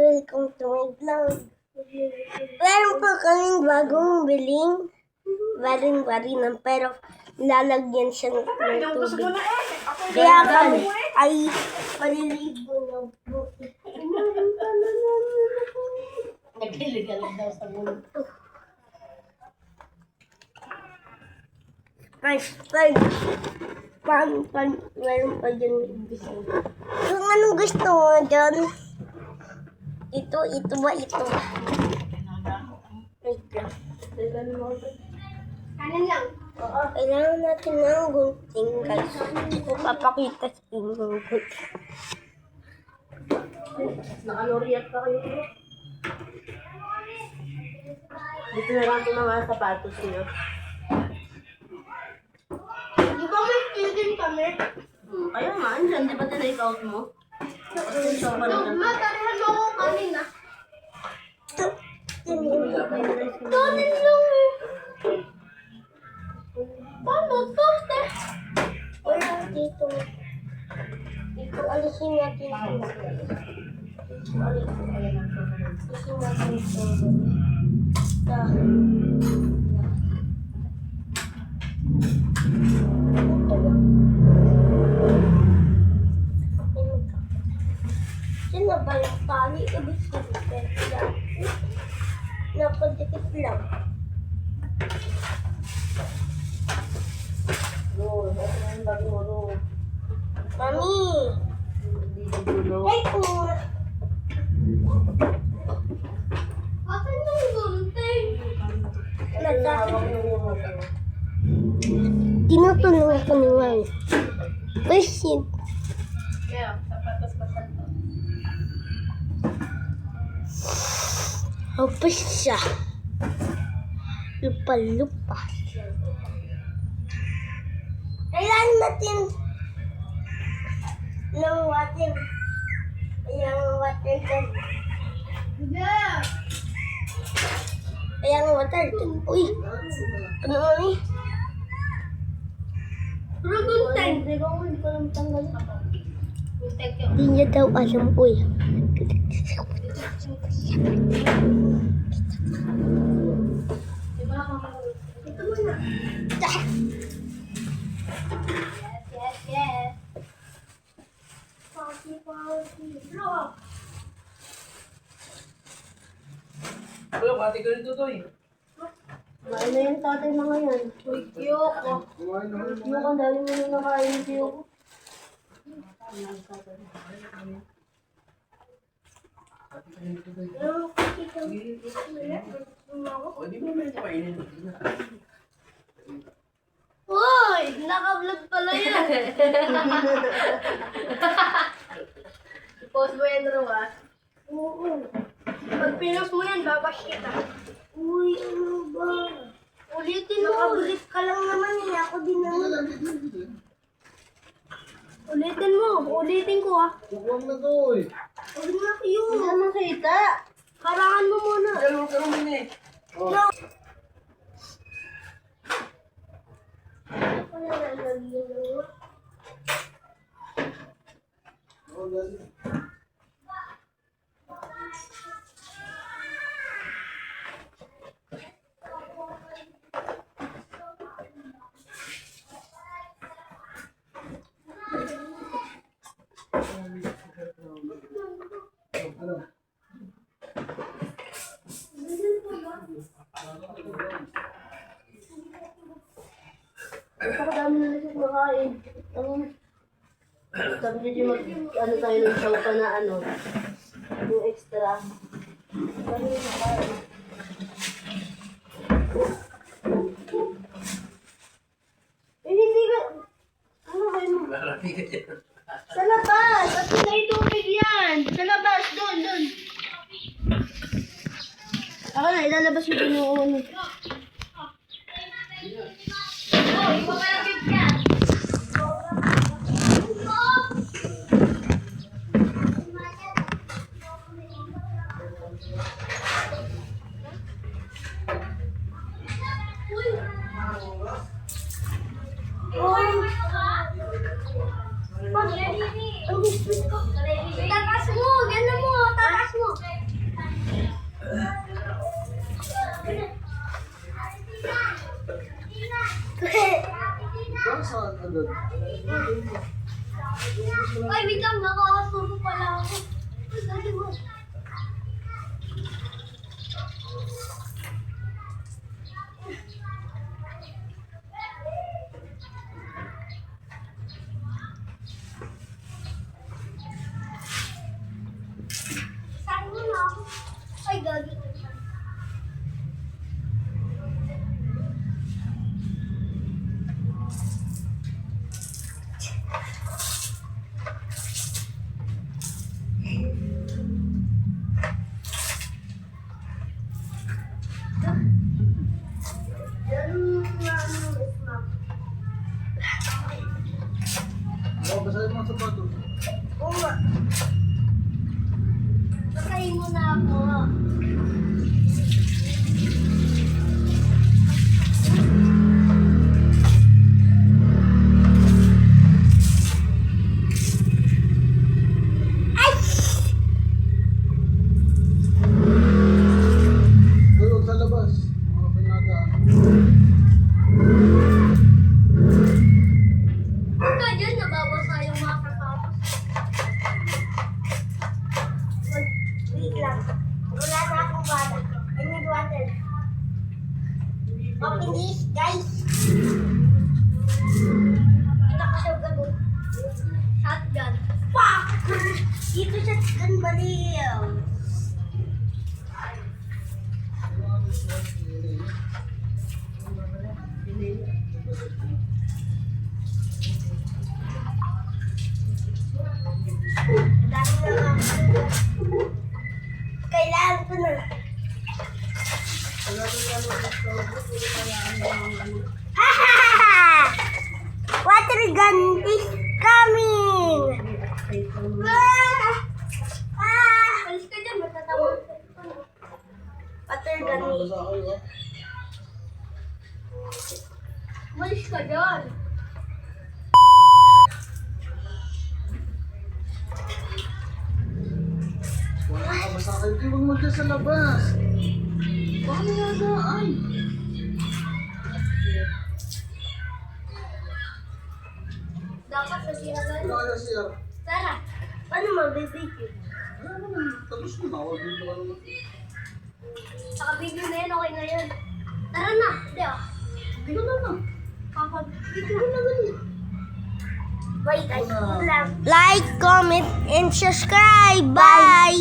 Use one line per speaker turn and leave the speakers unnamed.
welcome to my vlog. Meron po kaming bagong baling pero lalagyan siya ng tubig. Kaya kami ay maliligo na po.
Nagligalag daw sa mundo.
Meron pa dyan. Kung anong gusto mo dyan? Ito ba? Wait lang.
Kanan lang.
Oo, kailangan natin ng gunting, guys. Hindi ko papakita sa inyo ng gunting.
Nakaloriat pa kayo. Dito na lang ito ng mga sapatos niyo.
Di ba may chicken kami?
Kaya nga, andyan. Di ba tinake out mo? Pasensya pa rin.
Matarihan mo ako kanina. Kanin lang eh. Paano to? Wala dito. Dito, alisin natin ito. Alisin natin ito. Sino ba yung tali? Ibig sabihin lang. Napadikit lang. Mami! Hey, kung... Asan yung gunting? Tinutulungan ko ni Mami. Push it.
Yeah, sapatos pa sa to.
Hapos siya. Lupa-lupa. Kailangan natin ng water. Kailangan water dyan. Kailangan water dyan. Uy! Ano mami? Pero guntay. Hindi ko alam tanggal. Hindi niya daw alam. Uy. Ito muna. Yes. Party. Look.
Wala, pati ka rin tutoy.
Kumain na yung tatay mga yan.
Uy, Kyoko.
Yung ang dali mo nung nakain siyo.
O, di mo may kainin.
Uy! Naka-vlog pala yan.
Post mo yan, Rua.
Oo. Pag pinost mo yan, babash kita. Uy, ano ba? Ulitin mo. Nakabulit ka lang naman eh. Ako din naman. Ulitin mo. Ulitin ko ah.
Huwag na to eh.
Huwag na kayo.
Hindi na makita.
Harangan mo muna.
Dalawa ka naman eh.
No. Wala na lagyan mo.
Napakadami na lang siya kumakain. Sabi niya mag, ano tayo ng sauka na ano, yung extra. Sabi niya kumakain. Eh, hindi ka, ano kayo mo?
Marami ka dyan.
Sa labas! At may tubig yan! Sa labas! Doon! Ako na, ilalabas yung pinuuan mo.
Takas mo! Gano'n mo! Takas mo!
agad.
Ay, wait lang, nakakasubo pala ako. Ay, dali mo. Saan mo na ako? Ay, gagi.
Oo, basahin mo ang sapatos.
Oo nga. Patayin mo na ako.
Uy, huwag sa labas. Mga pinagaan.
Huwag ka dyan, nababasa yung mga katapos. Wait lang. Wala na akong bala. I need water. Open this, guys. Kita ko siya gano'n. Shotgun. Fuck! Dito shotgun baliw. Dami na nga. Kailangan ko na. Water gun is coming! Alis ka dyan, matatawag sa ito. Water gun is...
Basa kayo, ha?
Malis ka dyan.
Wala ka basa kayo. Di huwag magka sa labas. Paano nagaan?
Dapat sa sinagan.
Wala kaya siya.
Tara, paano mabibigyo?
Wala naman. Tapos na. Huwag dito ka naman.
Saka video na yan, okay na yan. Tara na, hindi ah.
Hindi ka na.
Kakabigyo na ganun. Wait, I lang. Like, comment, and subscribe. Bye!